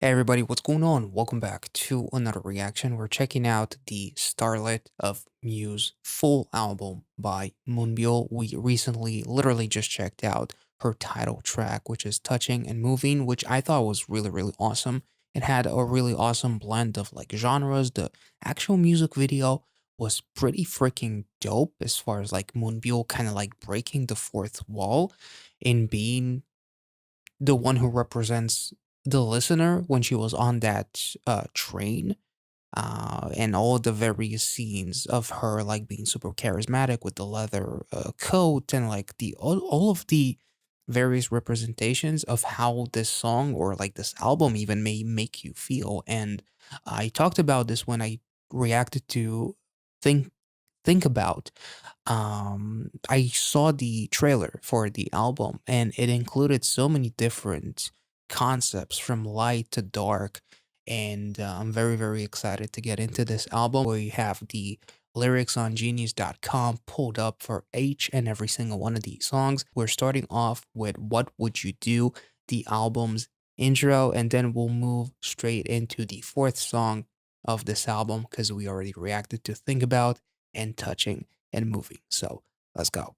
Hey everybody, what's going on? Welcome back to another reaction. We're checking out the Starlit of Muse full album by MOONBYUL. We recently literally just checked out her title track, which is Touching and Moving, which I thought was really awesome. It had a really awesome blend of like genres. The actual music video was pretty freaking dope as far as like MOONBYUL kind of like breaking the fourth wall in being the one who represents the listener when she was on that train, and all the various scenes of her like being super charismatic with the leather coat and like the all of the various representations of how this song or like this album even may make you feel. And I talked about this when I reacted to think think about. I saw the trailer for the album and it included so many different concepts from light to dark, and I'm very excited to get into this album. We have the lyrics on genius.com pulled up for each and every single one of these songs. We're starting off with What Would You Do, the album's intro, and then we'll move straight into the fourth song of this album because we already reacted to Think About and Touching and Moving. So let's go.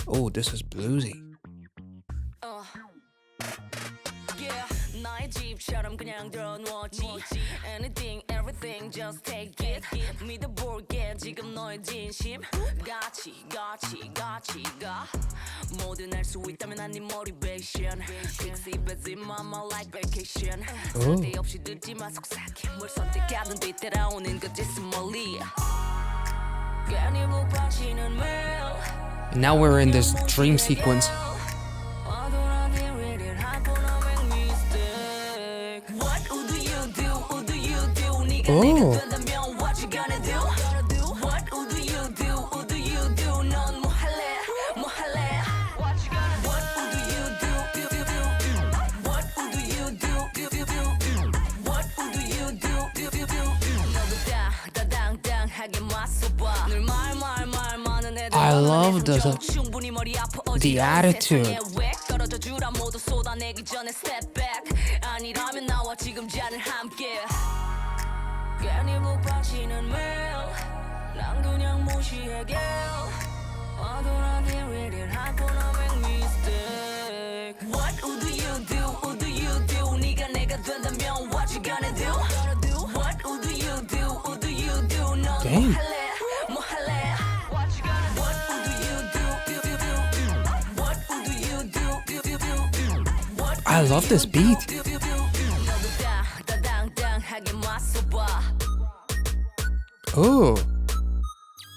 Oh, this is bluesy. 어, yeah. 나의 집처럼 그냥 들어놓지. Anything, everything, just take it. 믿어볼게 지금 너의 진심. 같이 가. 뭐든 할 수 있다면 난 네 motivation. Fix it, busy mama like vacation. 쓸데없이 듣지 마 속삭여. 뭘 선택하든 뒤따라오는 그 짓스멀리. 괜히 못 빠지는 매일. And now we're in this dream sequence. Oh. I love the attitude. Damn. I love this beat. Oh,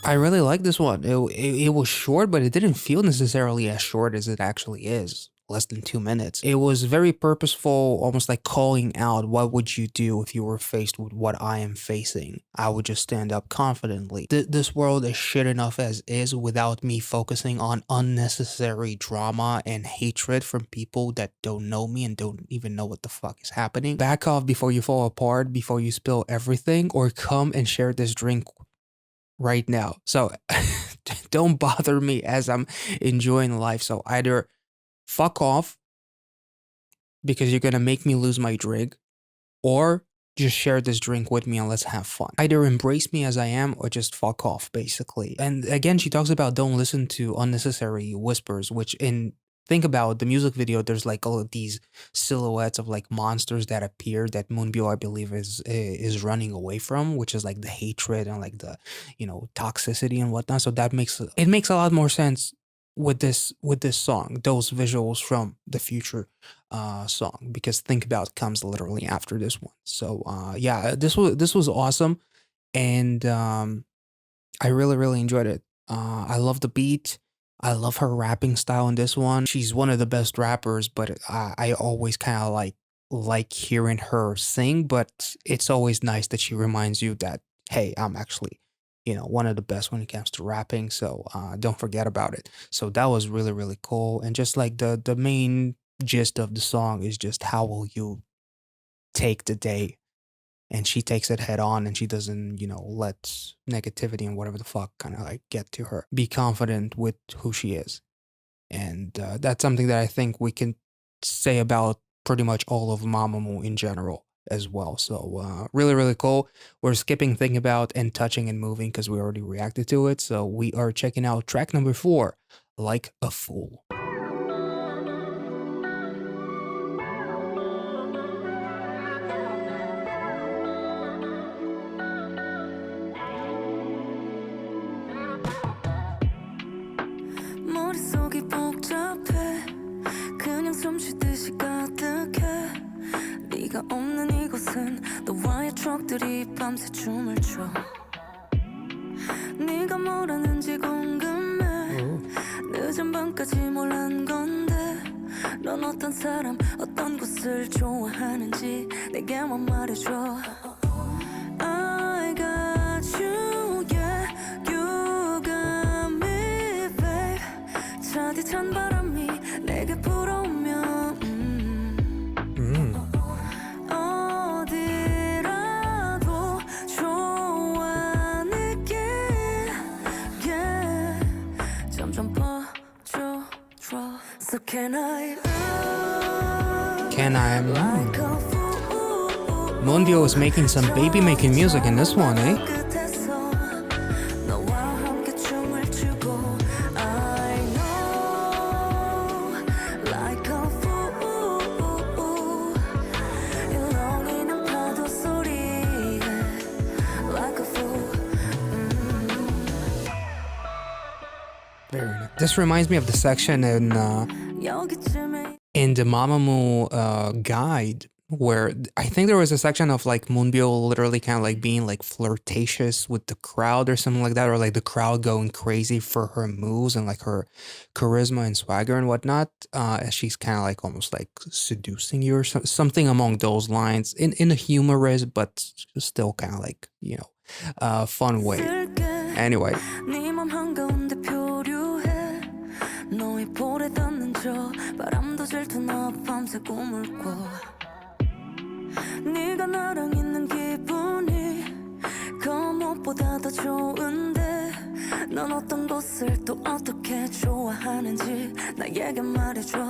I really like this one. It was short, but it didn't feel necessarily as short as it actually is. Less than 2 minutes. It was very purposeful, almost like calling out, what would you do if you were faced with what I am facing? I would just stand up confidently. This world is shit enough as is without me focusing on unnecessary drama and hatred from people that don't know me and don't even know what the fuck is happening. Back off before you fall apart, before you spill everything, or come and share this drink right now. So don't bother me as I'm enjoying life. So either fuck off because you're gonna make me lose my drink, or just share this drink with me and let's have fun. Either embrace me as I am or just fuck off, basically. And again, she talks about don't listen to unnecessary whispers, which in think about the music video, there's like all of these silhouettes of like monsters that appear that MOONBYUL, I believe, is running away from, which is like the hatred and like the, you know, toxicity and whatnot. So that makes it makes a lot more sense with this song, those visuals from the future song, because Think About comes literally after this one. So yeah, this was awesome, and I really enjoyed it. I love the beat. I love her rapping style in this one. She's one of the best rappers, but I always kind of like hearing her sing, but it's always nice that she reminds you that, hey, I'm actually, you know, one of the best when it comes to rapping. So don't forget about it. So that was really cool. And just like the main gist of the song is just how will you take the day and she takes it head on, and she doesn't, you know, let negativity and whatever the fuck kind of like get to her. Be confident with who she is. And that's something that I think we can say about pretty much all of Mamamoo in general as well. So really, really cool. We're skipping Think About and Touching and Moving because we already reacted to it. So we are checking out track number 4, Like a Fool. 머릿속이 복잡해 그냥 숨쉬듯이 가득해 네가 없는 이곳은 너와의 추억들이 밤새 춤을 춰 네가 뭘 하는지 궁금해 늦은 밤까지 뭘 한 건데 넌 어떤 사람 어떤 곳을 좋아하는지 내게만 말해줘 I got you yeah you got me babe 차디 찬 바람이 내게 불어오면 어디라도 좋아 느끼 yeah 점점 퍼져 So can I like a Moonbyul is making some baby making music in this one, eh? Very nice. This reminds me of the section in the Mamamoo guide, where I think there was a section of like Moonbyul literally kind of like being like flirtatious with the crowd or something like that, or like the crowd going crazy for her moves and like her charisma and swagger and whatnot, as she's kind of like almost like seducing you or something among those lines in a humorous but still kind of like, you know, fun way. Anyway. 너의 볼에 닿는 저 바람도 질투나 밤새 꿈을 꿔 네가 나랑 있는 기분이 그 무엇보다 더 좋은데 넌 어떤 것을 또 어떻게 좋아하는지 나에게 말해줘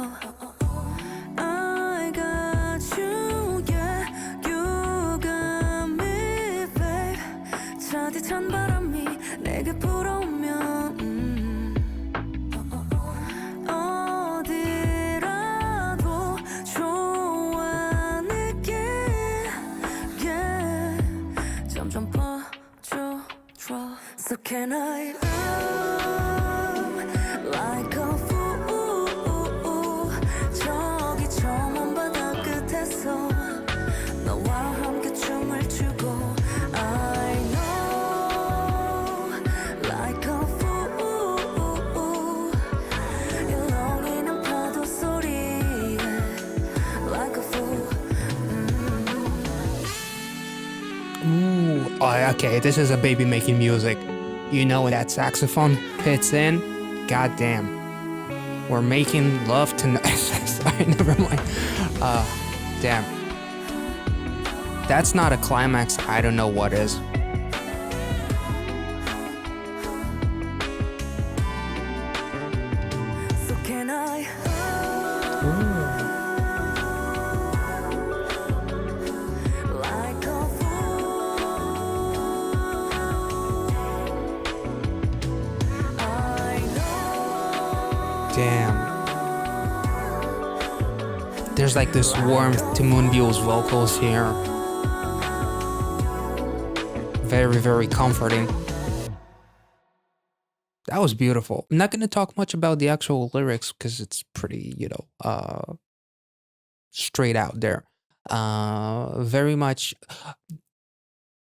I got you yeah you got me babe 차디 찬 바람이 내게 불어오면 So can I like a fool 저기 저 먼 바다 끝에서 너와 함께 춤을 추고 I know like a fool 일렁이는 파도 소리에 like a fool Ooh, oh, okay, this is a baby making music. You know when that saxophone hits in, goddamn, we're making love tonight. Sorry, never mind. Damn. That's not a climax. I don't know what is. So can I? Damn. There's like this warmth to Moonbyul's vocals here. Very, very comforting. That was beautiful. I'm not going to talk much about the actual lyrics because it's pretty, you know, straight out there. Very much.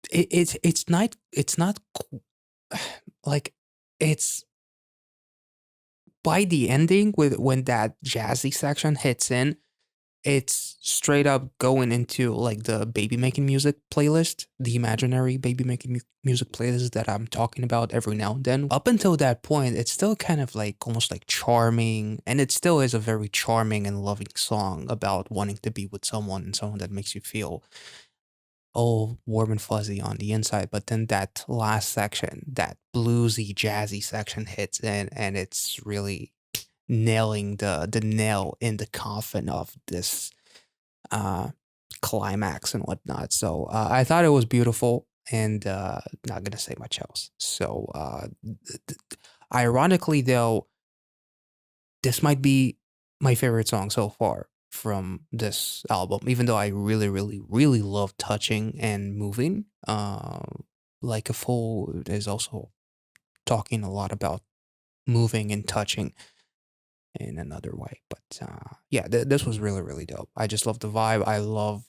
It's not like it's. By the ending, when that jazzy section hits in, it's straight up going into like the baby making music playlist, the imaginary baby making music playlist that I'm talking about every now and then. Up until that point, it's still kind of like almost like charming, and it still is a very charming and loving song about wanting to be with someone and someone that makes you feel all warm and fuzzy on the inside, but then that last section, that bluesy, jazzy section hits in, and it's really nailing the nail in the coffin of this uh, climax and whatnot. So I thought it was beautiful, and not gonna say much else. So ironically, though, this might be my favorite song so far from this album, even though I really, really, really love touching and moving. Like a Fool is also talking a lot about moving and touching in another way. But yeah, this was really, really dope. I just love the vibe. I love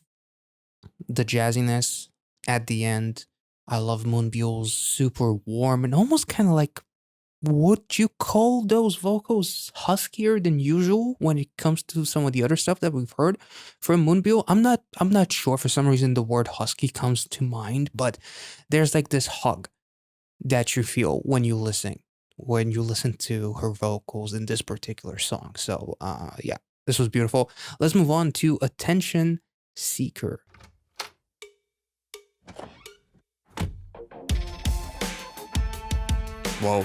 the jazziness at the end. I love MOONBYUL's super warm and almost kind of like, would you call those vocals huskier than usual when it comes to some of the other stuff that we've heard from MOONBYUL? I'm not sure. For some reason the word husky comes to mind, but there's like this hug that you feel when you listen to her vocals in this particular song. So yeah, this was beautiful. Let's move on to Attention Seeker. Whoa.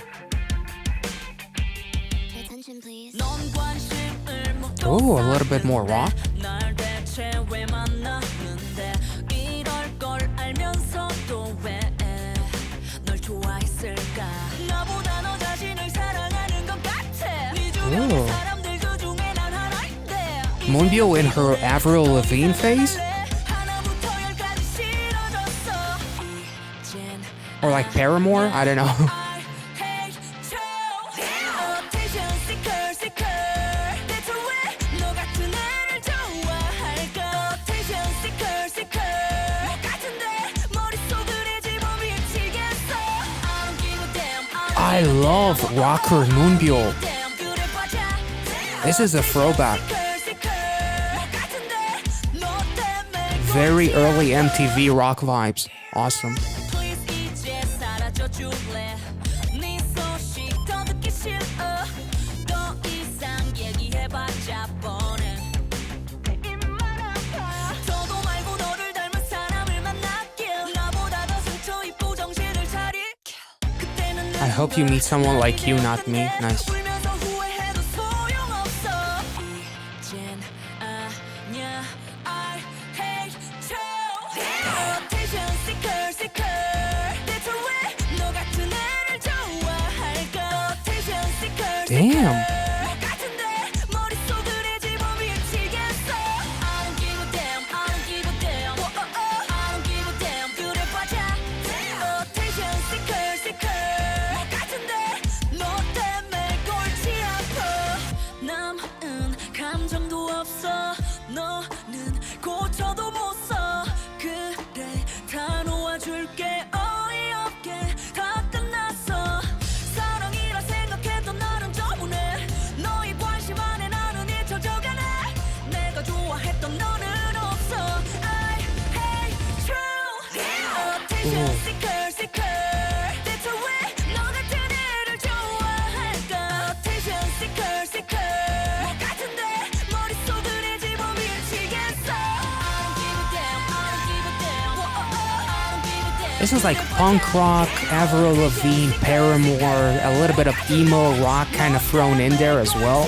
Attention, please. Oh, a little bit more rock. Ooh. MOONBYUL in her Avril Lavigne phase? Or like Paramore? I don't know. I love rocker MOONBYUL. This is a throwback. Very early MTV rock vibes. Awesome. I hope you meet someone like you, not me. Nice. Damn. This is like punk rock, Avril Lavigne, Paramore, a little bit of emo rock kind of thrown in there as well.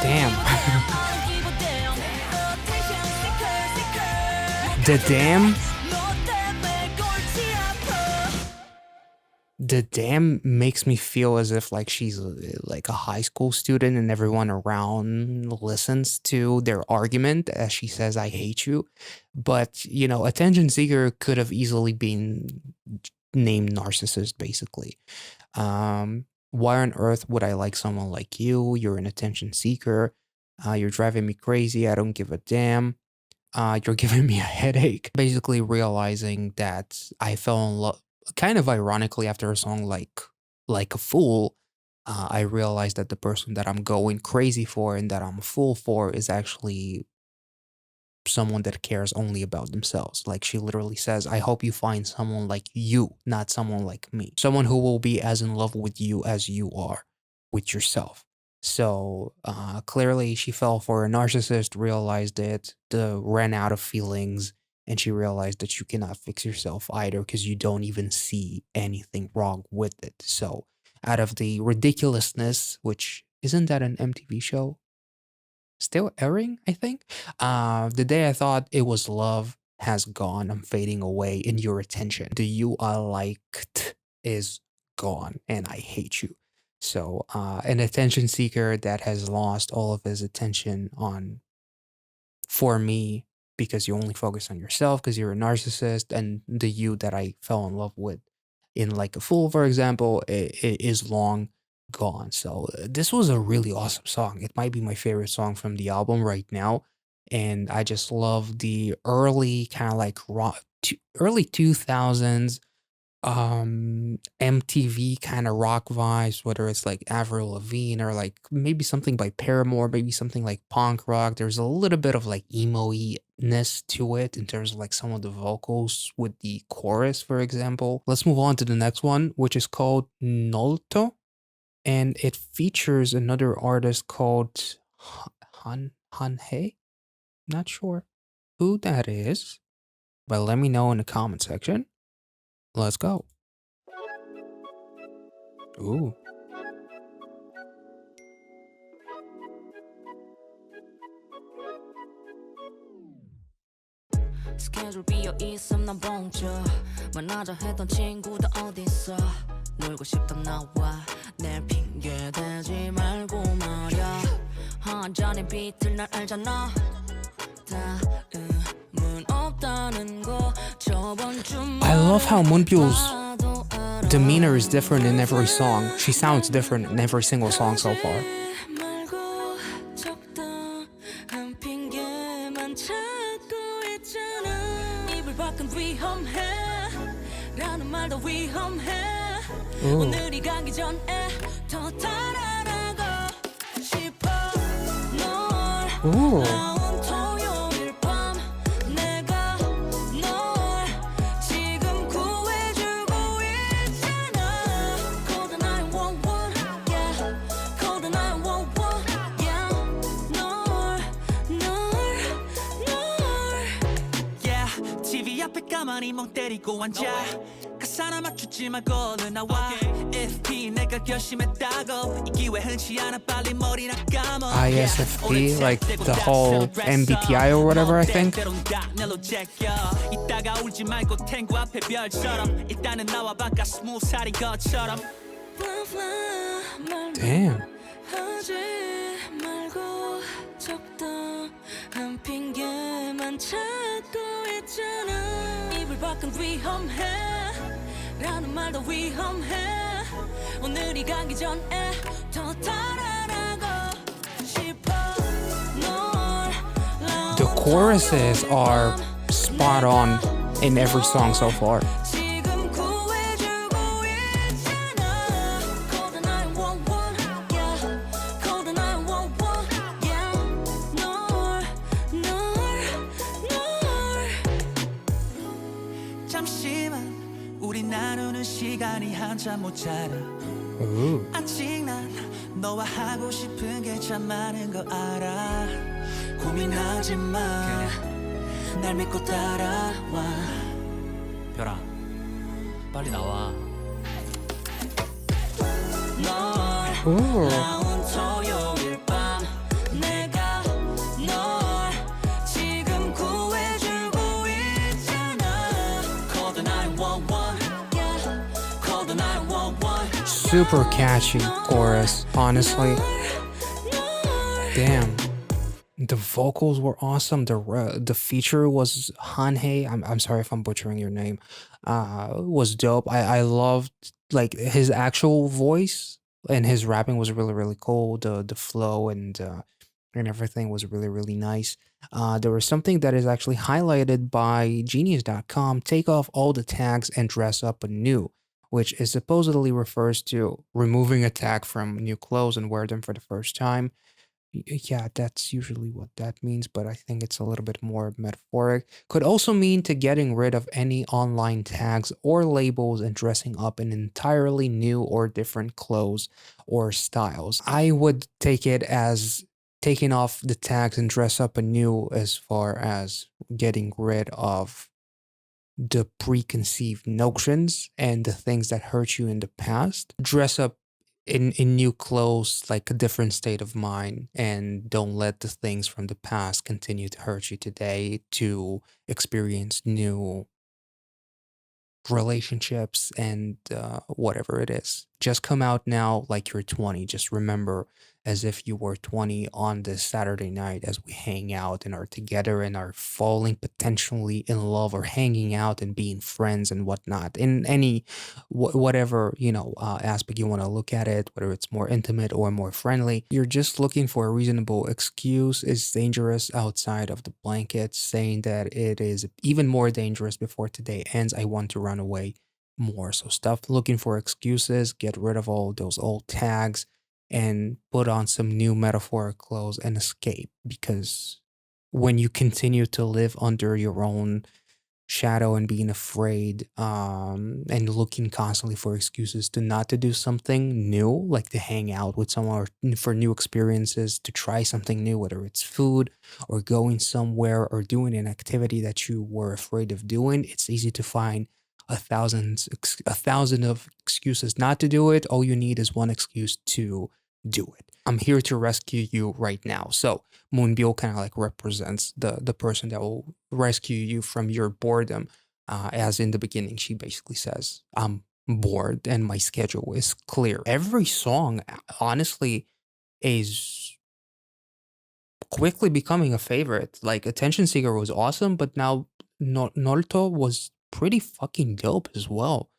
Damn. The damn makes me feel as if like she's like a high school student and everyone around listens to their argument as she says, I hate you. But, you know, Attention Seeker could have easily been named narcissist, basically. Why on earth would I like someone like you? You're an attention seeker. You're driving me crazy. I don't give a damn. You're giving me a headache. Basically realizing that I fell in love, kind of ironically, after a song like a Fool, I realized that the person that I'm going crazy for and that I'm a fool for is actually someone that cares only about themselves. Like she literally says, I hope you find someone like you, not someone like me. Someone who will be as in love with you as you are with yourself. So clearly she fell for a narcissist, realized it, ran out of feelings, and she realized that you cannot fix yourself either because you don't even see anything wrong with it. So out of the ridiculousness, which isn't that an MTV show? Still airing, I think. The day I thought it was love has gone. I'm fading away in your attention. The you I liked is gone, and I hate you. So, an attention seeker that has lost all of his attention on for me because you only focus on yourself because you're a narcissist, and the you that I fell in love with in Like a Fool, for example, is long gone. So this was a really awesome song. It might be my favorite song from the album right now. And I just love the early kind of like early 2000s MTV kind of rock vibes, whether it's like Avril Lavigne or like maybe something by Paramore, maybe something like punk rock. There's a little bit of like emo-ness to it in terms of like some of the vocals with the chorus, for example. Let's move on to the next one, which is called NOLTO, and it features another artist called Han. Not sure who that is, but let me know in the comment section. Let's go. Ooh. 스케줄 비어 있음 난 봉주 만나자 했던 친구들 어딨어 놀고 싶다 나와 내 핑계 대지 말고 말야 한 잔의 비틀 날 알잖아 다음은 없다는 거 저번 주말 I love how MOONBYUL's demeanor is different in every song. She sounds different in every single song so far. 오늘이 가기 전에 더 달아나고 싶어 널 나온 토요일 밤 내가 널 지금 구해주고 있잖아 Call the 911 yeah Call the 911 yeah 널 yeah TV 앞에 가만히 멍 때리고 앉아 가사나 맞추지 말고 얼른 나와 FP 내가 결심했다고 이 기회 흔치 않아 빨리 머리나 감어 ISFP, like the whole MBTI or whatever, I think. 이따가 울지 말고 탱고 앞에 별처럼 일단은 나와 바깥 스무살인 것처럼 Damn. 하지 말고 적당한 핑계만 찾고 있잖아 입을 밖은 위험해 라는 말도 위험해 오늘이 가기 전에 더 달아나고 싶어 널 The choruses are spot on in every song so far. 지금 구해주고 있잖아 Call the 911 yeah Call the 911 yeah 널 잠시만 우리 나누는 시간이 한참 모자라 Ooh. 아직 난 너와 하고 싶은 게 참 많은 거 알아 고민하지 마 그냥 날 믿고 따라와 별아 빨리 나와 널 Ooh. 나온 토요일 밤 내가 널 지금 구해주고 있잖아 Call the 911 yeah Call the 911 Super catchy chorus, honestly. Damn. The vocals were awesome. The feature was Hanhei. I'm sorry if I'm butchering your name. Was dope. I loved like his actual voice, and his rapping was really really cool. The flow and everything was really really nice. There was something that is actually highlighted by Genius.com. Take off all the tags and dress up anew, which is supposedly refers to removing a tag from new clothes and wear them for the first time. Yeah, that's usually what that means, but I think it's a little bit more metaphoric. Could also mean to getting rid of any online tags or labels and dressing up in entirely new or different clothes or styles. I would take it as taking off the tags and dress up anew as far as getting rid of the preconceived notions and the things that hurt you in the past. Dress up in new clothes, like a different state of mind, and don't let the things from the past continue to hurt you today to experience new relationships and whatever it is. Just come out now like you're 20. Just remember as if you were 20 on this Saturday night as we hang out and are together and are falling potentially in love or hanging out and being friends and whatnot. In any whatever, aspect you want to look at it, whether it's more intimate or more friendly, you're just looking for a reasonable excuse is dangerous outside of the blanket, saying that it is even more dangerous before today ends. I want to run away more. So stop looking for excuses, get rid of all those old tags, and put on some new metaphoric clothes and escape. Because when you continue to live under your own shadow and being afraid and looking constantly for excuses to not to do something new, like to hang out with someone or for new experiences, to try something new, whether it's food or going somewhere or doing an activity that you were afraid of doing, it's easy to find a thousand of excuses not to do it. All you need is one excuse to do it. I'm here to rescue you right now. So MOONBYUL kind of like represents the person that will rescue you from your boredom. As in the beginning, she basically says, "I'm bored and my schedule is clear." Every song, honestly, is quickly becoming a favorite. Like Attention Seeker was awesome, but now NOLTO was pretty fucking dope as well.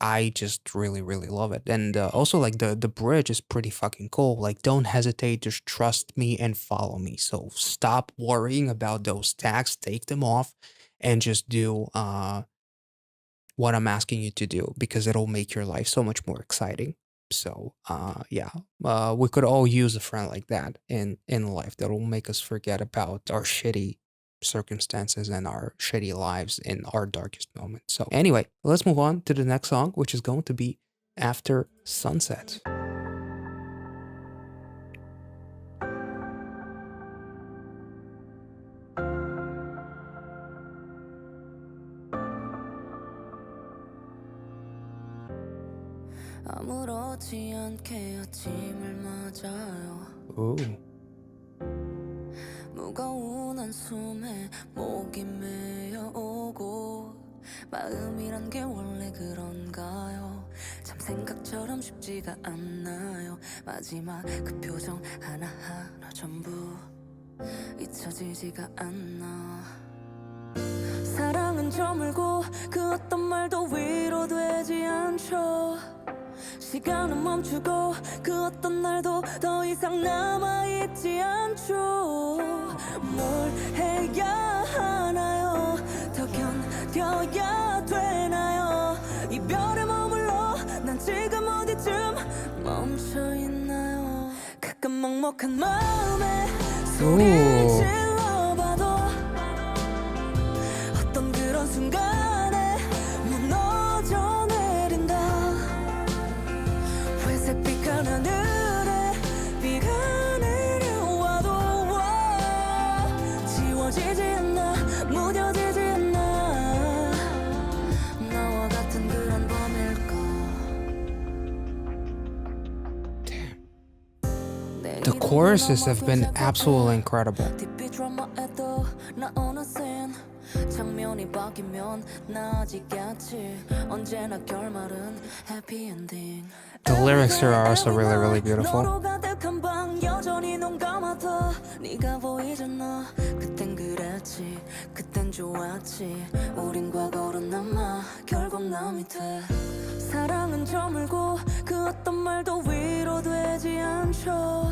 I just really, really love it. And also, like, the bridge is pretty fucking cool. Like, don't hesitate, just trust me and follow me. So stop worrying about those tags, take them off, and just do what I'm asking you to do, because it'll make your life so much more exciting. So yeah, we could all use a friend like that in life that'll make us forget about our shitty circumstances and our shitty lives in our darkest moments. So anyway, let's move on to the next song, which is going to be After Sunset. 아무렇지 않게 아침을 맞아요. Ooh. 무거운 한숨에 목이 메어오고 마음이란 게 원래 그런가요? 참 생각처럼 쉽지가 않나요? 마지막 그 표정 하나하나 전부 잊혀지지가 않나. 사랑은 저물고 그 어떤 말도 위로되지 않죠. 시간은 멈추고 그 어떤 날도 더 이상 남아있지 않죠. 뭘 해야 하나요? 더 견뎌야 되나요? 이별에 머물러 난 지금 어디쯤 멈춰있나요? 가끔 먹먹한 마음에 소리를 질러봐도 어떤 그런 순간에 무너져 내린다. 회색빛한 하늘에 비가 내려와도 지워지지 않나 무뎌지지 않나. 나와 같은 그런 밤일까. The choruses have been absolutely incredible. 장면이 바뀌면 나아지겠지. 언제나 결말은 해피 엔딩. The lyrics here are also really, really beautiful. 너로 가득한 방 여전히 눈 감아도 네가 보이잖아. 그땐 그랬지, 그땐 좋았지. 우린 과거로 남아 결국 남이 돼. 사랑은 저물고 그 어떤 말도 위로되지 않죠.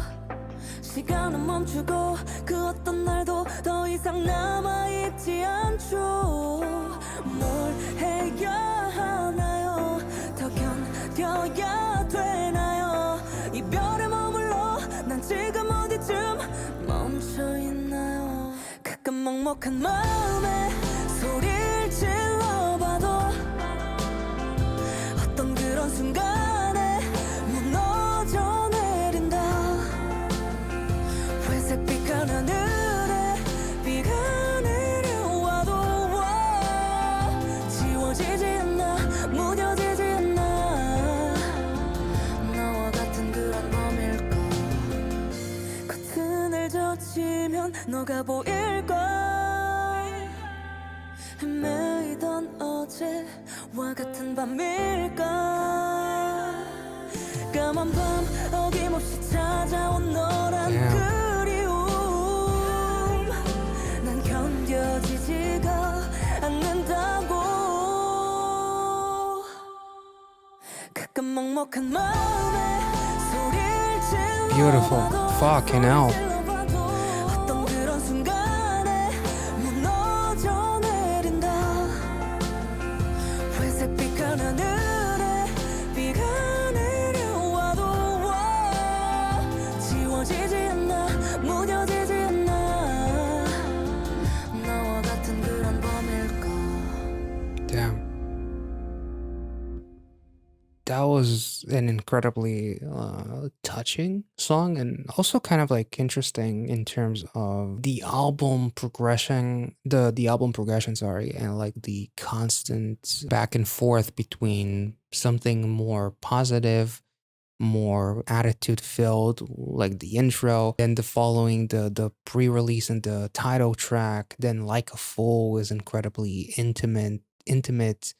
시간은 멈추고 그 어떤 날도 더 이상 남아있지 않죠. 뭘 해야 하나요? 더 견뎌야 되나요? 이별에 머물러 난 지금 어디쯤 먹먹한 마음에 소리를 질러봐도 어떤 그런 순간에 무너져 내린다. 회색빛깔 하늘에 비가 내려와도 지워지지 않아 무뎌지지 않아. 나와 같은 그런 맘일까. 커튼을 젖히면 너가 보일까. 헤매이던 어제와 같은 밤일까. 까만 밤 어김없이 찾아온 너란 그리움. 난 견뎌지지가 않는다고. 가끔 먹먹한 마음에 소리를 질러. Beautiful. Fucking hell. 어떤 그런 순간에 무너져 내린다. 회색빛깔 하늘에 비가 내려와도 지워지지 않아 무뎌지지 않아. 나와 같은 그런 밤일까. Damn. That was an incredibly touching song, and also kind of like interesting in terms of the album progression, the album progression, sorry, and like the constant back and forth between something more positive, more attitude filled, like the intro, then the following, the pre-release and the title track, then Like a Fool is incredibly intimate.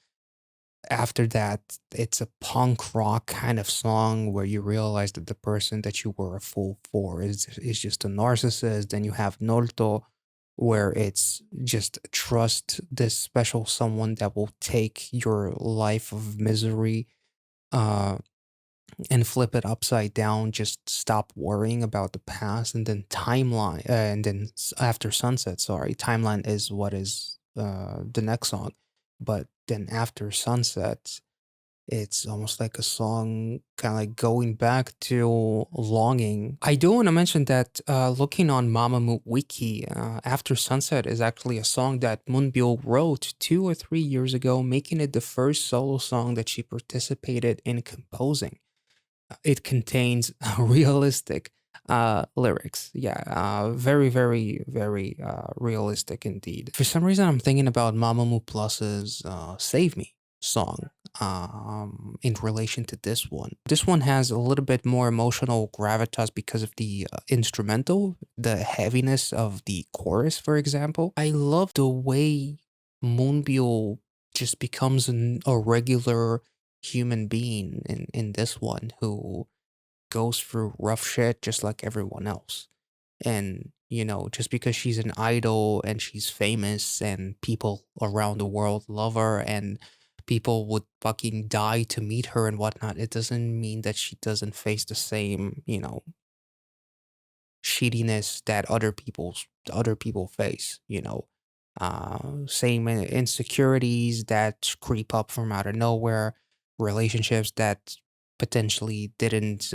After that, it's a punk rock kind of song where you realize that the person that you were a fool for is just a narcissist. Then you have NOLTO, where it's just trust this special someone that will take your life of misery and flip it upside down. Just stop worrying about the past. And then Timeline, and then After Sunset, sorry, Timeline is what is the next song. But then After Sunset, it's almost like a song kind of like going back to longing. I do want to mention that looking on MAMAMOO Wiki, After Sunset is actually a song that MOONBYUL wrote 2 or 3 years ago, making it the first solo song that she participated in composing. It contains realistic lyrics. Yeah, very realistic indeed. For some reason, I'm thinking about Mamamoo Plus's Save Me song in relation to this one. This one has a little bit more emotional gravitas because of the instrumental, the heaviness of the chorus, for example. I love the way MOONBYUL just becomes a regular human being in this one who goes through rough shit just like everyone else. And, you know, just because she's an idol and she's famous and people around the world love her and people would fucking die to meet her and whatnot, it doesn't mean that she doesn't face the same, you know, shittiness that other people face, you know. Same insecurities that creep up from out of nowhere, relationships that potentially didn't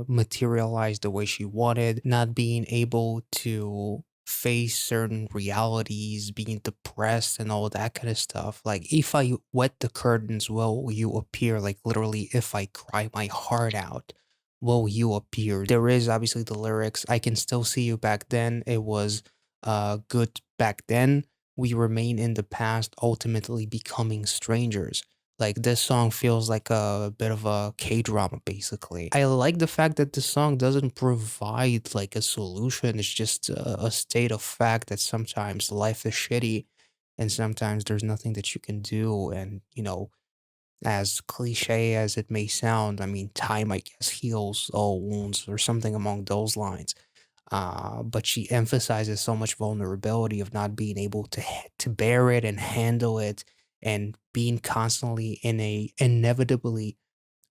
materialize the way she wanted, not being able to face certain realities, being depressed and all that kind of stuff. Like, if I wet the curtains, will you appear? Like, literally, if I cry my heart out, will you appear? There is obviously the lyrics, I can still see you back then. It was good back then. We remain in the past, ultimately becoming strangers. Like, this song feels like a bit of a K-drama, basically. I like the fact that the song doesn't provide like a solution. It's just a state of fact that sometimes life is shitty and sometimes there's nothing that you can do. And, you know, as cliche as it may sound, I mean, time, I guess, heals all wounds or something along those lines. But she emphasizes so much vulnerability of not being able to bear it and handle it, and being constantly in a inevitably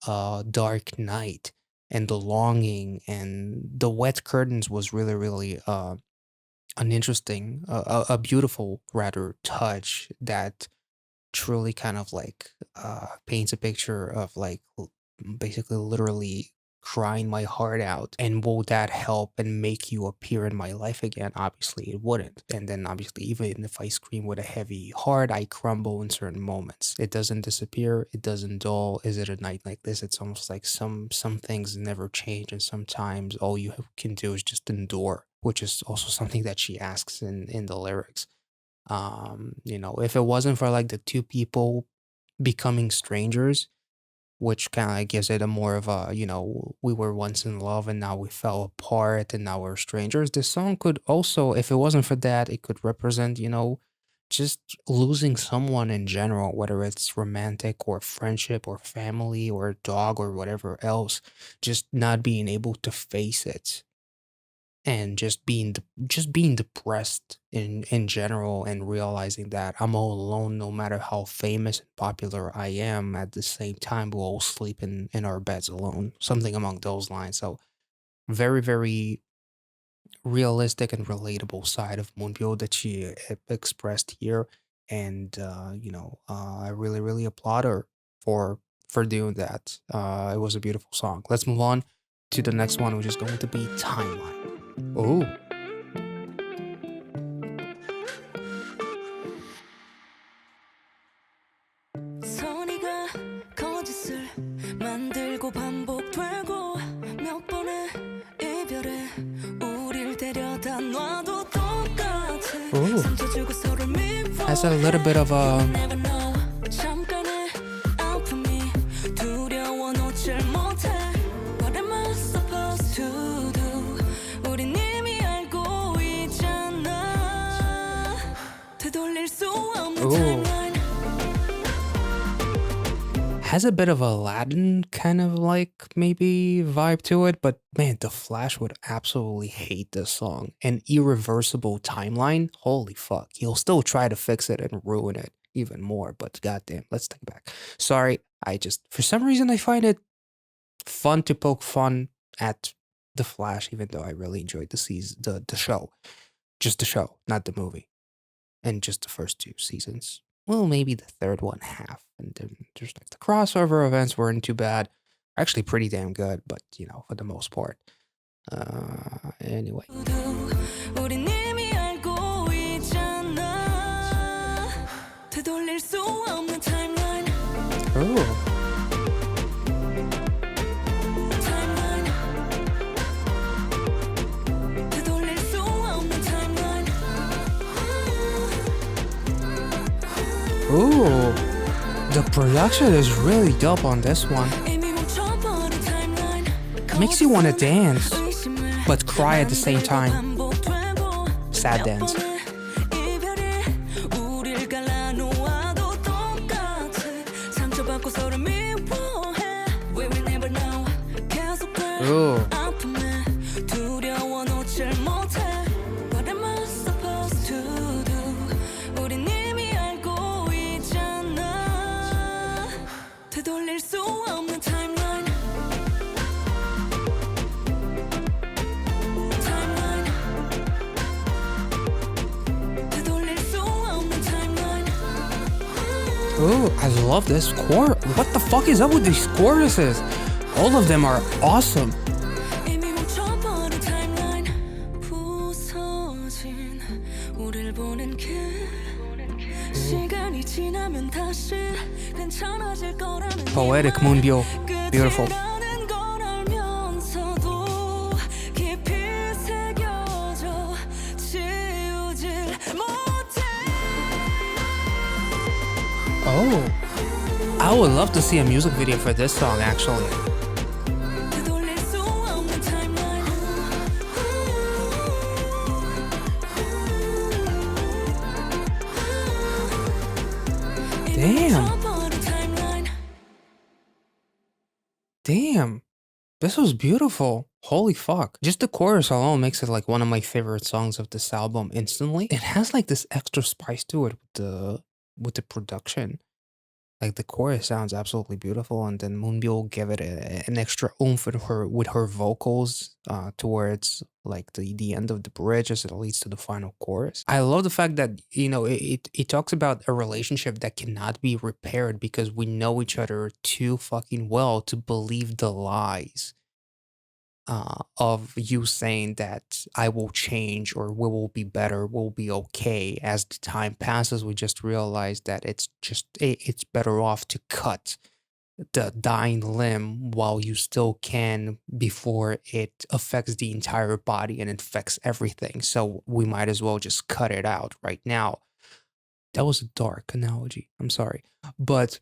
dark night, and the longing and the wet curtains was really an interesting, a beautiful rather touch that truly kind of like paints a picture of like basically literally crying my heart out. And will that help and make you appear in my life again? Obviously it wouldn't. And then obviously even if I scream with a heavy heart, I crumble in certain moments. It doesn't disappear, it doesn't dull. Is it a night like this? It's almost like some things never change, and sometimes all you can do is just endure, which is also something that she asks in the lyrics. You know, if it wasn't for like the two people becoming strangers, which kind of gives it a more of a, you know, we were once in love and now we fell apart and now we're strangers. This song could also, if it wasn't for that, it could represent, you know, just losing someone in general, whether it's romantic or friendship or family or a dog or whatever else, just not being able to face it, and just being depressed in general, and realizing that I'm all alone no matter how famous and popular I am. At the same time, we'll all sleep in our beds alone, something among those lines. So very, very realistic and relatable side of Moonbyul that she expressed here. And you know, I really, really applaud her for doing that. It was a beautiful song. Let's move on to the next one, which is going to be Timeline. Oh. 선의가 거짓을 만들고 반복되고 몇 번의 이별에 우릴 데려다 놔도 똑같아. 상처 주고 서로를 미워. Has a little bit of a Never know. 잠깐의 아픔이 두려워 놓질 못해. What am I supposed to do? 우린 이미 알고 있잖아. 되돌릴 수 없는 timeline. has a bit of a Aladdin kind of like maybe vibe to it, but man, the Flash would absolutely hate this song. An irreversible timeline? Holy fuck. He'll still try to fix it and ruin it even more, but goddamn, let's take it back. Sorry, I just, for some reason, I find it fun to poke fun at the Flash, even though I really enjoyed the show. Just the show, not the movie. And just the first two seasons. Well, maybe the third one half. And then there's like the crossover events weren't too bad. Actually pretty damn good, but you know, for the most part. Anyway. 우린 이미 알고 있잖아. 되돌릴 수 없는 timeline. Oh. Timeline. 되돌릴 수 없는 timeline. Ooh. The production is really dope on this one. 이미 멈춰버린 timeline. Makes you want to dance, but cry at the same time. 반복되고 Sad dance. 이별이 우릴 갈라놓아도 똑같아. 상처받고 서로 미워해. We will never know. 계속될 Ooh. 아픔에 두려워 놓질 못해. What am I supposed to do? 우린 이미 알고 있잖아. 되돌릴 수 없는 timeline. Timeline. 되돌릴 수 없는 timeline. Ooh, I love this chorus. What the fuck is up with these choruses? All of them are awesome. 이미 멈춰버린 timeline. 부서진 우릴 보는 길. 시간이 지나면 다시 괜찮아질 거라는 Poetic Moonbyul. Beautiful. 끝이라는 걸 알면서도 깊이 새겨져 지우질 못해. Oh. I would love to see a music video for this song actually. 되돌릴 수 없는 timeline. Damn. 멈춰버린 timeline. Damn. This was beautiful. Holy fuck. Just the chorus alone makes it like one of my favorite songs of this album instantly. It has like this extra spice to it with the production. Like the chorus sounds absolutely beautiful, and then Moonbyul gave it an extra oomph with her vocals towards like the end of the bridge as it leads to the final chorus. I love the fact that, you know, it talks about a relationship that cannot be repaired because we know each other too fucking well to believe the lies of you saying that I will change or we will be better, we'll be okay. As the time passes, we just realize that it's better off to cut the dying limb while you still can before it affects the entire body and infects everything. So we might as well just cut it out right now. That was a dark analogy. I'm sorry. But,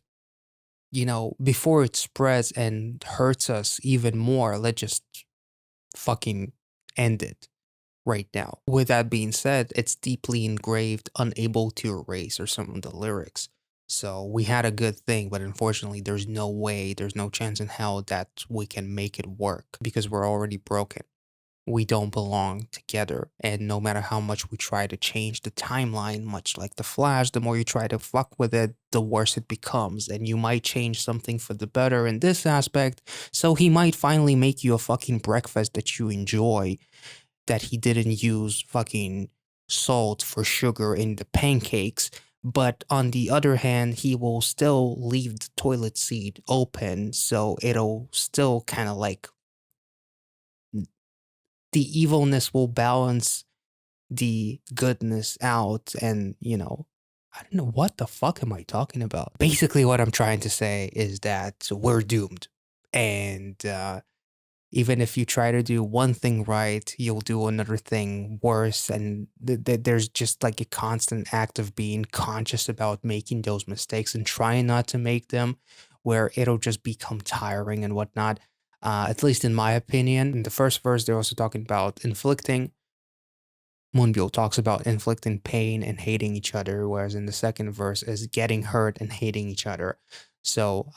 you know, before it spreads and hurts us even more, let's just fucking end it right now. With that being said, it's deeply engraved, unable to erase, or some of the lyrics. So we had a good thing, but unfortunately, there's no way, there's no chance in hell that we can make it work because we're already broken. We don't belong together. And no matter how much we try to change the timeline, much like the Flash, the more you try to fuck with it, the worse it becomes. And you might change something for the better in this aspect. So he might finally make you a fucking breakfast that you enjoy, that he didn't use fucking salt for sugar in the pancakes. But on the other hand, he will still leave the toilet seat open, so it'll still kind of like, the evilness will balance the goodness out. And, you know, I don't know, what the fuck am I talking about? Basically, what I'm trying to say is that we're doomed. And even if you try to do one thing right, you'll do another thing worse. And there's just like a constant act of being conscious about making those mistakes and trying not to make them, where it'll just become tiring and whatnot. At least in my opinion. In the first verse, they're also talking about inflicting. MOONBYUL talks about inflicting pain and hating each other, whereas in the second verse is getting hurt and hating each other. So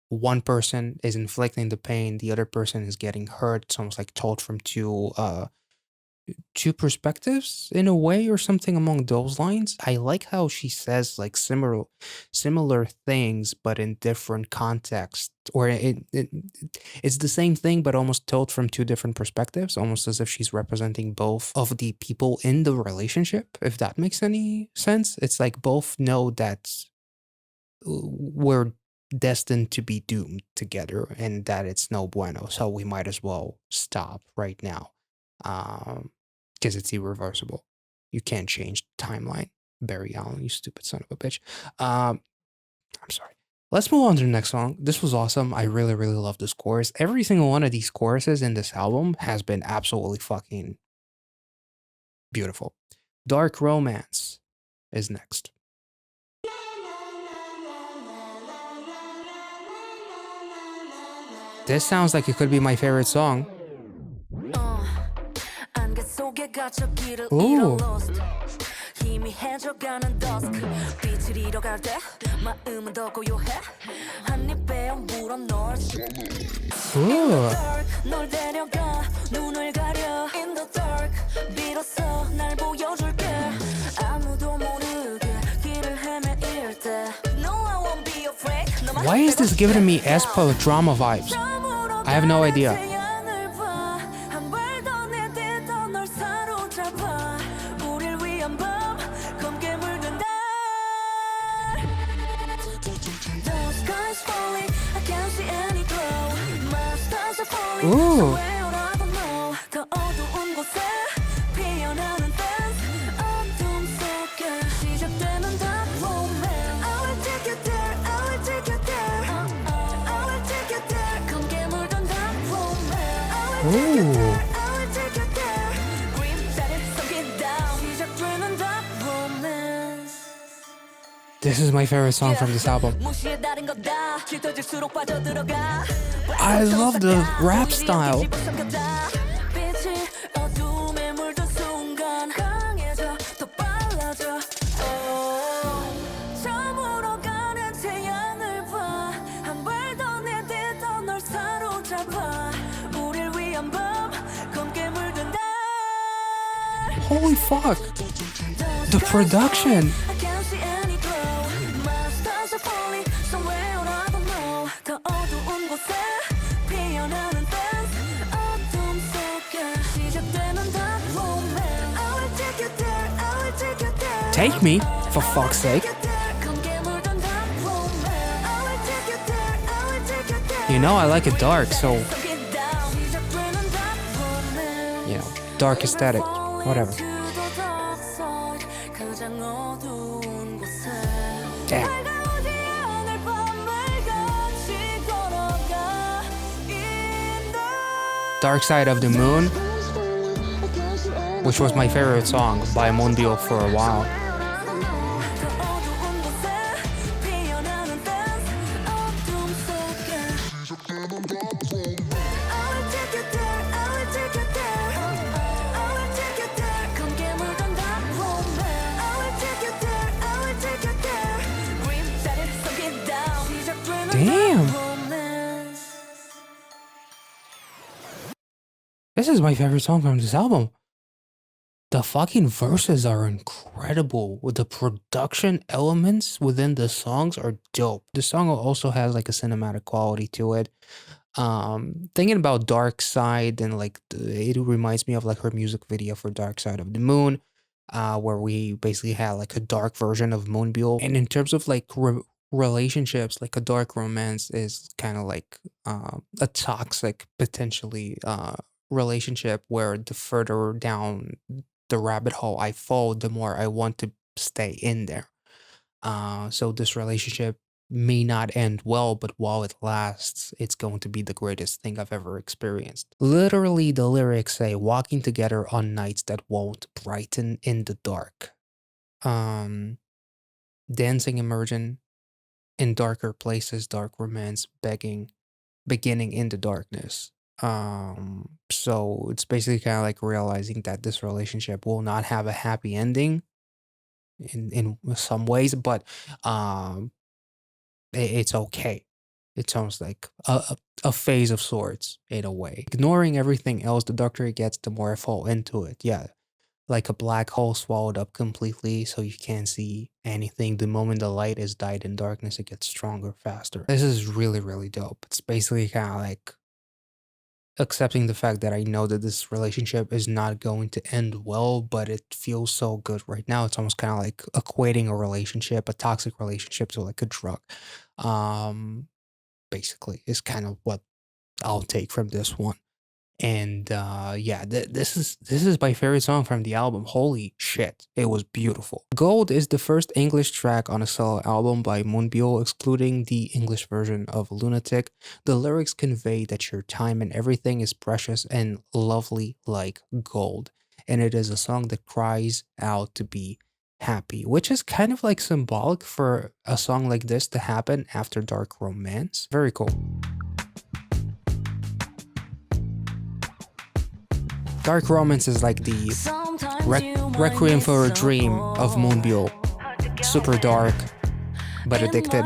one person is inflicting the pain, the other person is getting hurt. It's almost like told from two perspectives in a way, or something along those lines. I like how she says like similar things but in different contexts, or it's the same thing but almost told from two different perspectives, almost as if she's representing both of the people in the relationship, if that makes any sense. It's like both know that we're destined to be doomed together and that it's no bueno, so we might as well stop right now. Because it's irreversible. You can't change the timeline. Barry Allen, you stupid son of a bitch. I'm sorry. Let's move on to the next song. This was awesome. I really, really love this chorus. Every single one of these choruses in this album has been absolutely fucking beautiful. Dark Romance is next. This sounds like it could be my favorite song. Ooh. Ooh. Why is this giving me Espo drama vibes? I have no idea. Ooh. Ooh. This is my favorite song from this album. I love the rap style. Holy fuck. The production. Take me, for fuck's sake. You know I like it dark, so dark aesthetic, whatever. Damn. Dark Side of the Moon, which was my favorite song by MOONBYUL for a while. Damn! This is my favorite song from this album. The fucking verses are incredible. The production elements within the songs are dope. The song also has like a cinematic quality to it. Thinking about Dark Side and like it reminds me of like her music video for Dark Side of the Moon, where we basically had like a dark version of MOONBYUL. And in terms of like relationships, like a dark romance is kind of like a toxic potentially relationship where the further down the rabbit hole I fall, the more I want to stay in there. So this relationship may not end well, but while it lasts, it's going to be the greatest thing I've ever experienced. Literally, the lyrics say, walking together on nights that won't brighten in the dark. Dancing immersion in darker places, dark romance, beginning in the darkness. So it's basically kind of like realizing that this relationship will not have a happy ending in some ways, but it's okay. It's almost like a phase of sorts in a way. Ignoring everything else, the darker it gets, the more I fall into it. Yeah, like a black hole swallowed up completely, so you can't see anything. The moment the light is dyed in darkness, it gets stronger, faster. This is really, really dope. It's basically kind of like accepting the fact that I know that this relationship is not going to end well, but it feels so good right now. It's almost kind of like equating a relationship, a toxic relationship, to like a drug. Basically, is kind of what I'll take from this one. And yeah, this is my favorite song from the album. Holy shit, it was beautiful. Gold is the first English track on a solo album by MOONBYUL, excluding the English version of Lunatic. The lyrics convey that your time and everything is precious and lovely like gold. And it is a song that cries out to be happy, which is kind of like symbolic for a song like this to happen after dark romance. Very cool. Dark romance is like the requiem for a dream of MOONBYUL. Super dark, but addicted.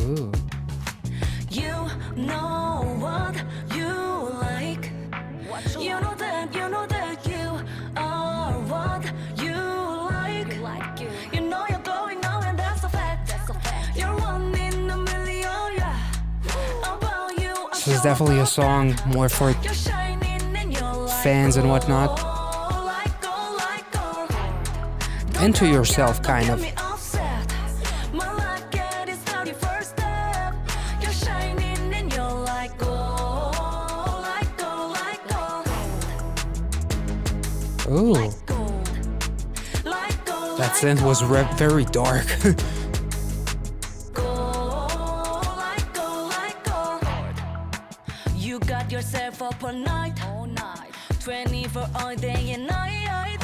Ooh. You know what you like. You know that you are what you like. You know you're going now, and that's a fact. You're one in a million, yeah. About you, this is definitely a song more for fans and whatnot. Into yourself, kind of. Ooh. That synth was very dark. You got yourself up all night, 24 all day and night.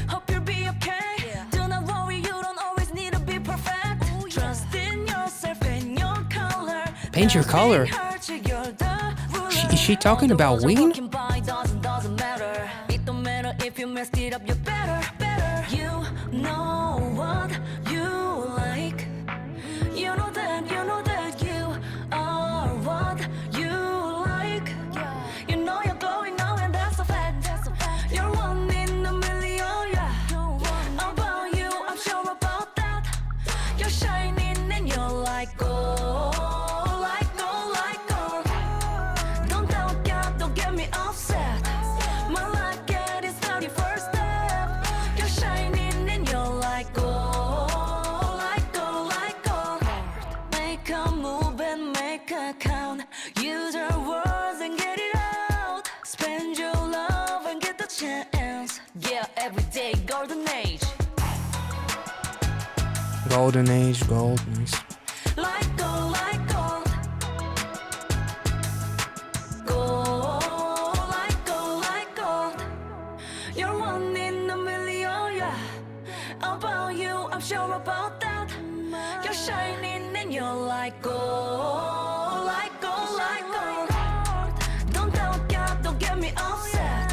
Hope you'll be okay. Do not worry, you don't always need to be perfect. Trust in yourself and your color. Paint your color. Is she talking about weed? If you messed it up, you better. You know what you like. You know that you are what you like. You know you're glowing now, and that's a fact. You're one in a million, yeah. About you, I'm sure about that. You're shining and you're like gold, like gold, like gold. Don't doubt God, don't get me upset. My life get is 31st step. Golden age, gold, nice. Like gold, like gold. Gold, like gold, like gold. You're one in a million, yeah. About you, I'm sure about that. You're shining and you're like gold, like gold, like gold. Don't doubt, yeah, don't get me upset.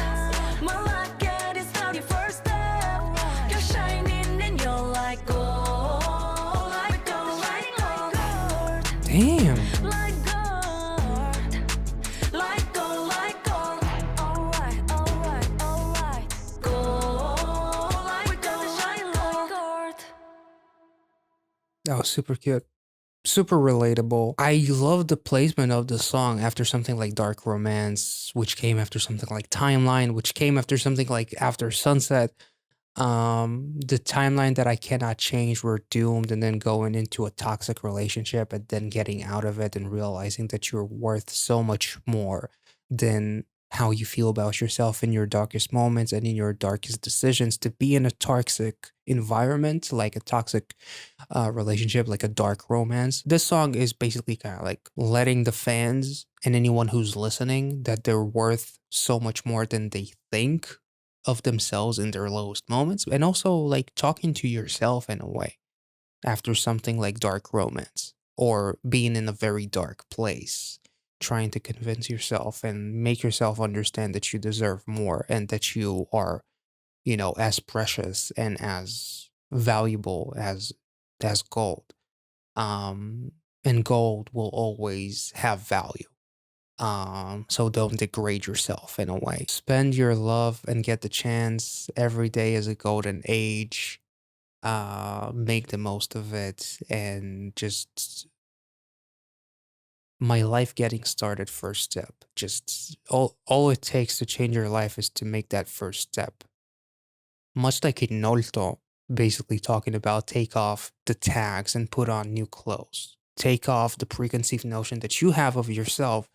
My life get its 31st step. You're shining and you're like gold, like gold, like gold. Damn. Like gold, like gold, like gold. Alright, alright, alright. Gold, like gold, shine like gold. That was super cute. Super relatable. I love the placement of the song after something like Dark Romance, which came after something like Timeline, which came after something like After Sunset. The timeline that I cannot change, we're doomed, and then going into a toxic relationship and then getting out of it and realizing that you're worth so much more than how you feel about yourself in your darkest moments and in your darkest decisions. To be in a toxic environment, like a toxic relationship, like a dark romance. This song is basically kind of like letting the fans and anyone who's listening that they're worth so much more than they think of themselves in their lowest moments, and also like talking to yourself in a way after something like dark romance or being in a very dark place, trying to convince yourself and make yourself understand that you deserve more and that you are, you know, as precious and as valuable as gold. And gold will always have value. So don't degrade yourself in a way. Spend your love and get the chance. Every day is a golden age. Make the most of it, and just my life getting started first step. Just all it takes to change your life is to make that first step. Much like in NOLTO, basically talking about take off the tags and put on new clothes. Take off the preconceived notion that you have of yourself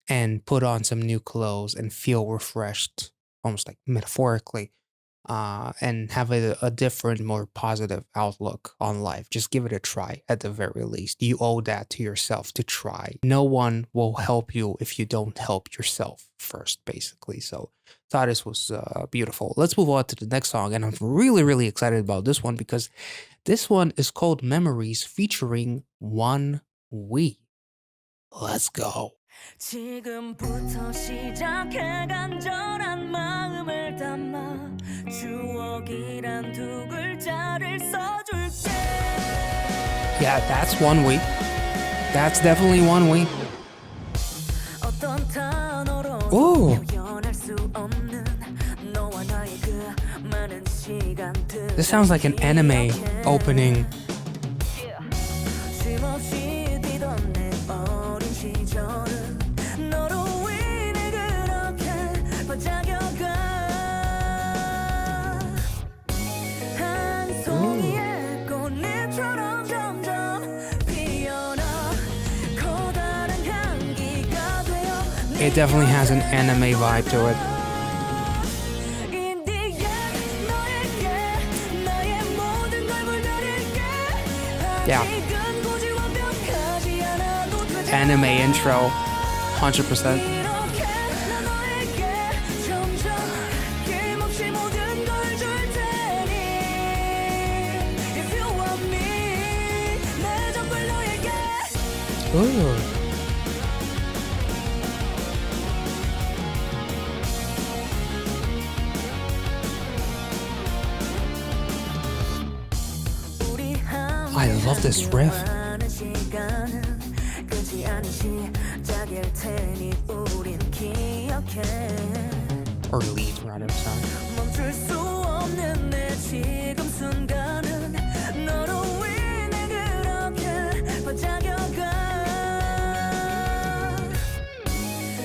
and put on some new clothes and feel refreshed, almost like metaphorically, and have a different, more positive outlook on life. Just give it a try at the very least. You owe that to yourself to try. No one will help you if you don't help yourself first, basically. So thought this was beautiful. Let's move on to the next song, and I'm really, really excited about this one because this one is called Memories featuring One We. Let's go. 지금부터 시작해 간절한 마음을 담아 추억이란 두 글자를 써줄게. Yeah, that's One We. That's definitely One We. 어떤 단어로 Ooh. 표현할 수 없는 너와 나의 그 많은 시간들. This sounds like an anime opening. 쉼없이 뛰던 내 어린 시절은 너로 인해 그렇게 반짝여가 한 송이의 꽃잎처럼 점점 피어나 커다란 향기가 되어 It definitely has an anime vibe to it. In the end 너에게 나의 모든 걸 물들일게 Yeah. 아직은 굳이 완벽하지 않아도 되지 Anime intro, 100%. 이렇게 나 너에게 점점 힘없이 모든 걸 줄 테니 If you want me 내 전부를 너에게 Ooh. 우리 함께 I love this riff. 하는 시간은 끝이 아닌 시작일 테니 우린 기억해 Or lead, rather, sorry. 멈출 수 없는 내 지금 순간은 너로 인해 그렇게 반짝여가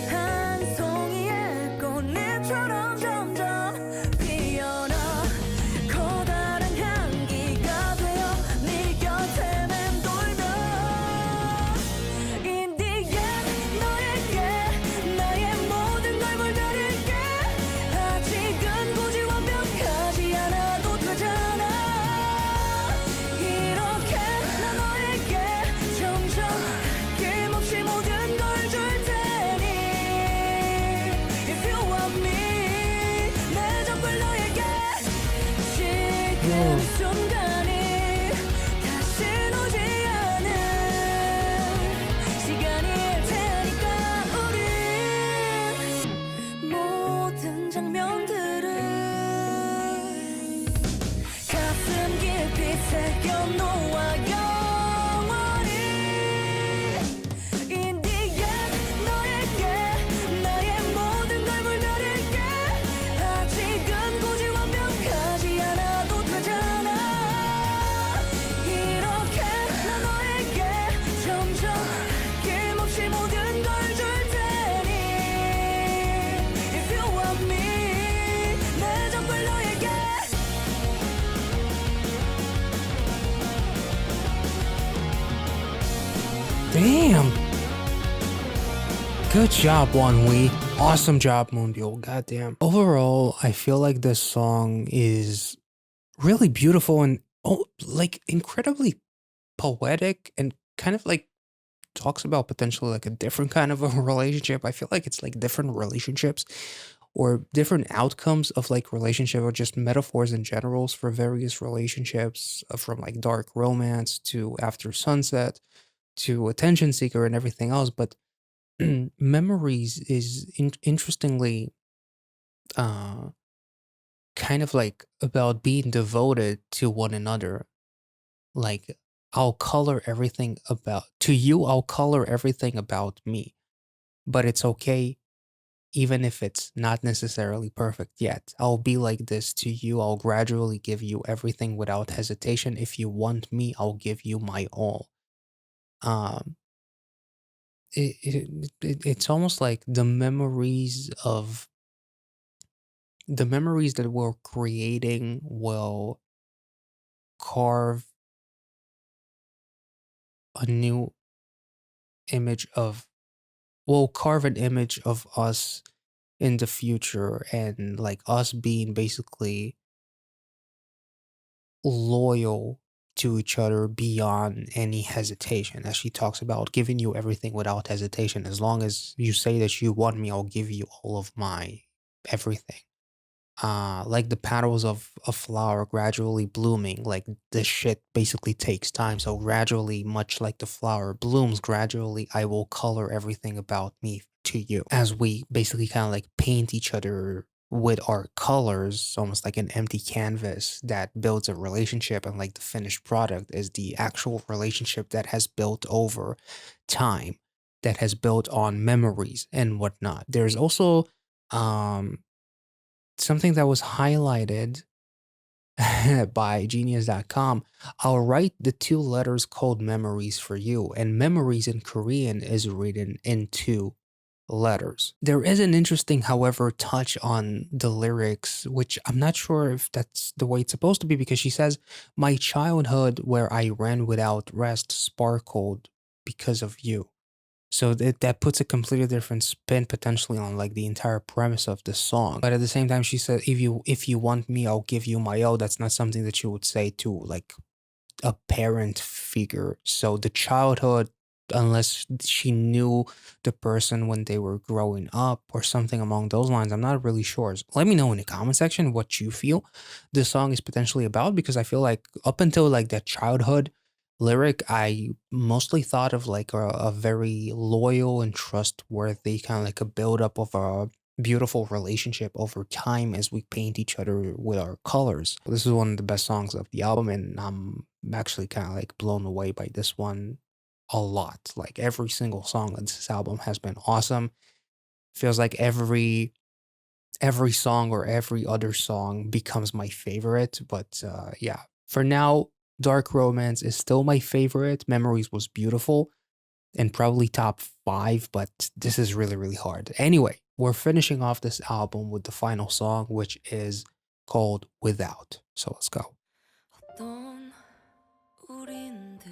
한 송이의 꽃잎처럼 점점 피어나 커다란 향기가 되어 네 곁에 맴돌다 In the end 너에게 나의 모든 걸 물들일게 아직은 굳이 완벽하지 않아도 되잖아 순간이 다신 오지 않은 시간일 테니까 우린 모든 장면들을 가슴 깊이 새겨놓아 영원히 In the end 너에게 나의 모든 걸 물려드릴게 아직은 굳이 완벽하지 않아도 되잖아 이렇게 나 너에게 점점 아낌없이 모든 걸 줄 테니 If you want me 내 전부를 너에게 Damn. Good job, Wonwee. Awesome job, MOONBYUL. Goddamn. Overall, I feel like this song is really beautiful and like incredibly poetic and kind of like talks about potentially like a different kind of a relationship. I feel like it's like different relationships or different outcomes of like relationship or just metaphors in generals for various relationships from like dark romance to after sunset to attention seeker and everything else. But memories is interestingly uh kind of like about being devoted to one another. Like I'll color everything about to you, I'll color everything about me, but it's okay even if it's not necessarily perfect yet. I'll be like this to you. I'll gradually give you everything without hesitation. If you want me, I'll give you my all. Um, it's almost like the memories that we're creating will carve a new image of will carve an image of us in the future and like us being basically loyal to each other beyond any hesitation, as she talks about giving you everything without hesitation. As long as you say that you want me, I'll give you all of my everything. Like the petals of a flower gradually blooming, like this shit basically takes time. So gradually, much like the flower blooms, gradually I will color everything about me to you. As we basically kind of like paint each other with our colors, almost like an empty canvas that builds a relationship, and like the finished product is the actual relationship that has built over time, that has built on memories and whatnot. There's also um something that was highlighted by genius.com. I'll write the two letters called memories for you, and memories in Korean is written in two letters. There is an interesting, however, touch on the lyrics, which I'm not sure if that's the way it's supposed to be, because she says, my childhood where I ran without rest sparkled because of you. So that puts a completely different spin potentially on like the entire premise of the song. But at the same time, she said, if you want me, I'll give you my all. That's not something that you would say to like a parent figure. So the childhood, unless she knew the person when they were growing up or something along those lines, I'm not really sure. So let me know in the comment section what you feel this song is potentially about, because I feel like up until like that childhood lyric, I mostly thought of like a very loyal and trustworthy kind of like a buildup of a beautiful relationship over time as we paint each other with our colors. This is one of the best songs of the album, and I'm actually kind of like blown away by this one a lot. Like every single song on this album has been awesome. Feels like every song or every other song becomes my favorite. But yeah, for now, Dark Romance is still my favorite. Memories was beautiful and probably top 5, but this is really, really hard. Anyway, we're finishing off this album with the final song, which is called Without. So let's go. 어떤 우린데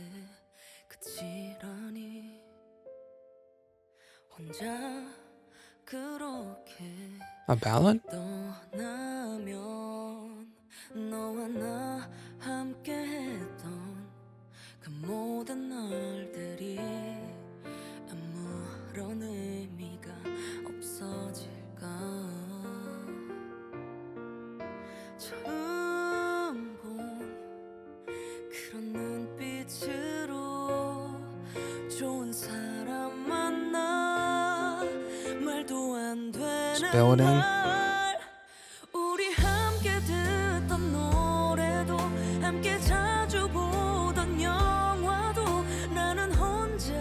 그치라니 혼자 그렇게 A ballad? 떠나면 너와 나 함께 했던 그 모든 날들이 아무런 의미가 없어질까 처음 본 It's building. 우리 함께 듣던 노래도 함께 자주 보던 영화도 나는 혼자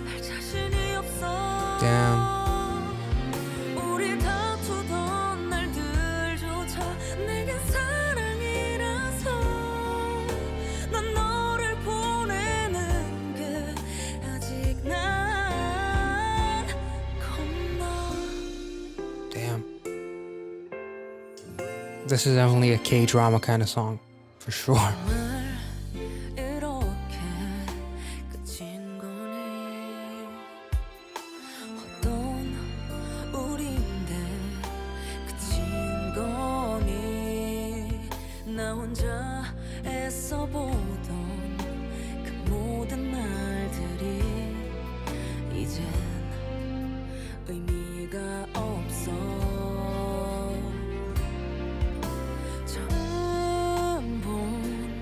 할 자신이 없어. Damn. 우리 다투던 날들조차 내겐 사랑이라서 난 너를 보내는 게 아직 난 겁나. Damn. This is definitely a K-drama kind of song, for sure. 정말 이렇게 끝인 거니 어떤 우리인데 끝인 거니 나 혼자 애써 보던 그 모든 말들이 이젠 의미가 없어. 처음 본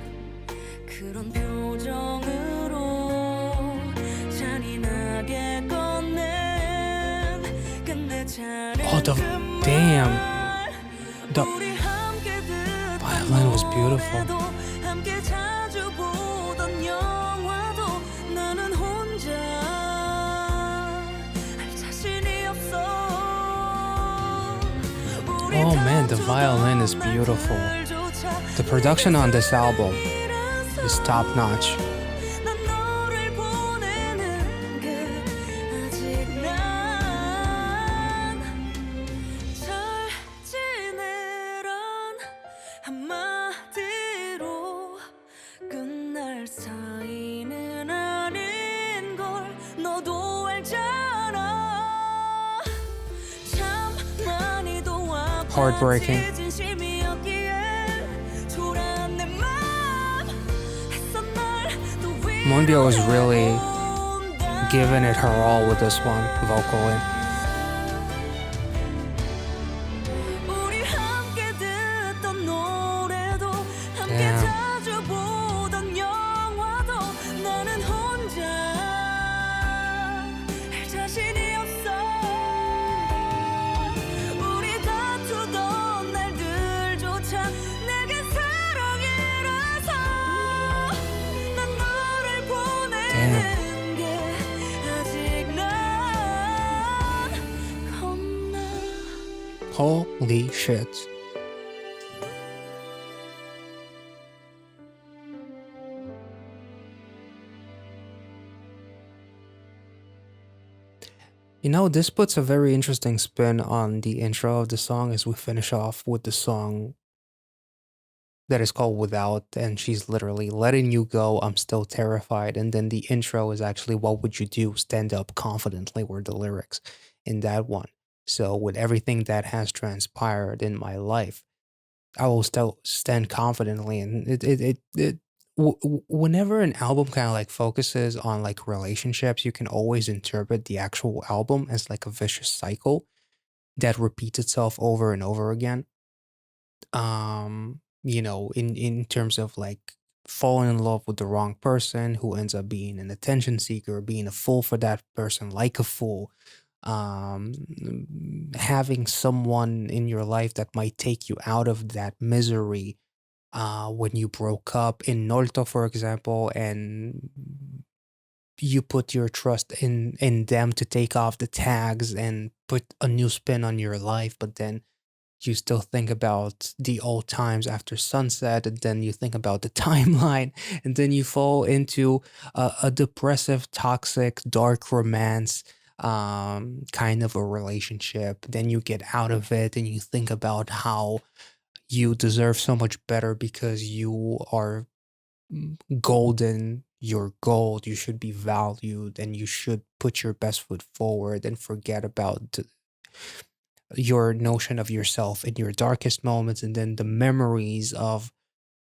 그런 표정으로 잔인하게 꺼낸 끝내 Oh, the damn. The violin was beautiful. 함께 자주 보던 영화도 나는 혼자 할 자신이 없어. Oh man, the violin is beautiful. The production on this album is top notch. 난 너를 보내는 게 아직 난 잘 지내란 한마디로 끝날 사이는 아닌 걸 너도 알잖아. 참 많이도 Heartbreaking. MOONBYUL was really giving it her all with this one, vocally. 우리 함께 듣던 노래도 함께 Damn. 자주 보던 영화도 나는 혼자 할 자신이 없어. 우리 다투던 날들조차 내겐 사랑이라서 난 너를 보내는 게 아직 난 겁나. Holy shit. You know, this puts a very interesting spin on the intro of the song as we finish off with the song that is called Without, and she's literally letting you go, I'm still terrified. And then the intro is actually, what would you do? Stand up confidently, were the lyrics in that one. So with everything that has transpired in my life, I will still stand confidently. And whenever an album kind of like focuses on like relationships, you can always interpret the actual album as like a vicious cycle that repeats itself over and over again. You know, in terms of like falling in love with the wrong person who ends up being an attention seeker, being a fool for that person, like a fool. Having someone in your life that might take you out of that misery when you broke up in NOLTO, for example, and you put your trust in them to take off the tags and put a new spin on your life, but then you still think about the old times after sunset, and then you think about the timeline, and then you fall into a depressive, toxic, dark romance kind of a relationship. Then you get out of it and you think about how you deserve so much better because you are golden, you're gold, you should be valued, and you should put your best foot forward and forget about your notion of yourself in your darkest moments, and then the memories of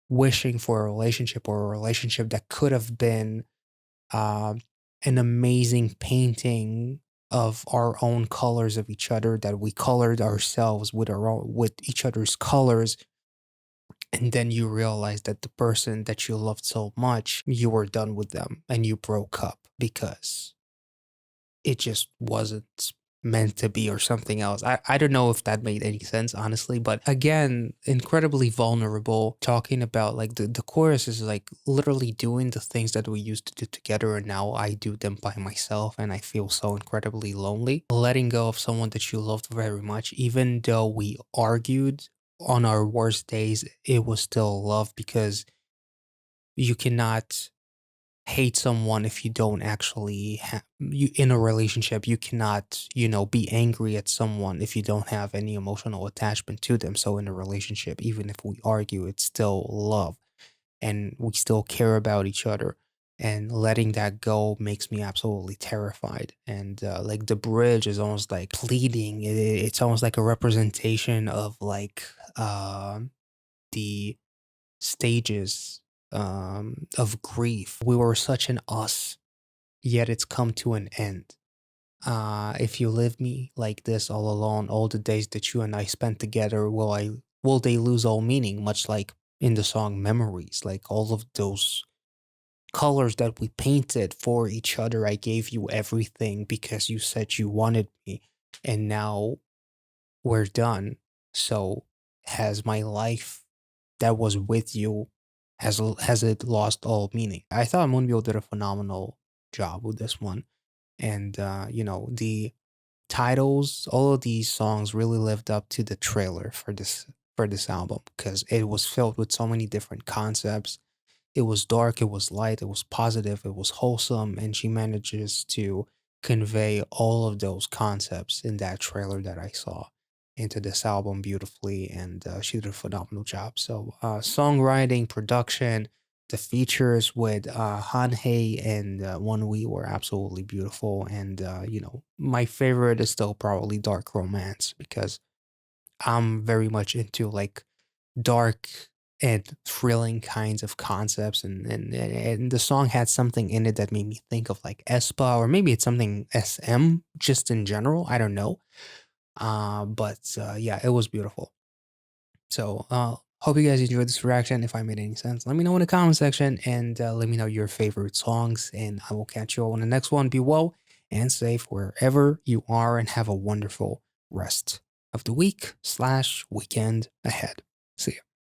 wishing for a relationship, or a relationship that could have been an amazing painting of our own colors of each other, that we colored ourselves with with each other's colors. And then you realize that the person that you loved so much, you were done with them and you broke up because it just wasn't meant to be or something else. I don't know if that made any sense, honestly, but again, incredibly vulnerable, talking about like the chorus is like literally doing the things that we used to do together and now I do them by myself and I feel so incredibly lonely. Letting go of someone that you loved very much, even though we argued on our worst days, it was still love because you cannot hate someone if you don't actually have you in a relationship. You cannot, you know, be angry at someone if you don't have any emotional attachment to them. So in a relationship, even if we argue, it's still love and we still care about each other, and letting that go makes me absolutely terrified. And like the bridge is almost like pleading. It's almost like a representation of like the stages of grief. We were such an us, yet it's come to an end. If you leave me like this all alone, all the days that you and I spent together, will they lose all meaning? Much like in the song Memories, like all of those colors that we painted for each other. I gave you everything because you said you wanted me, and now we're done. So has my life that was with you has it lost all meaning? I thought Moonbyul did a phenomenal job with this one, and you know the titles, all of these songs really lived up to the trailer for this album because it was filled with so many different concepts. It was dark, it was light, it was positive, it was wholesome, and she manages to convey all of those concepts in that trailer that I saw into this album beautifully, and she did a phenomenal job. So, songwriting, production, the features with Hanhei and Wonwi were absolutely beautiful, and you know, my favorite is still probably Dark Romance because I'm very much into like dark and thrilling kinds of concepts, and the song had something in it that made me think of like Espa, or maybe it's something SM just in general, I don't know. But yeah, it was beautiful. So hope you guys enjoyed this reaction. If I made any sense, let me know in the comment section, and let me know your favorite songs, and I will catch you all in the next one. Be well and safe wherever you are, and have a wonderful rest of the week/weekend ahead. See ya.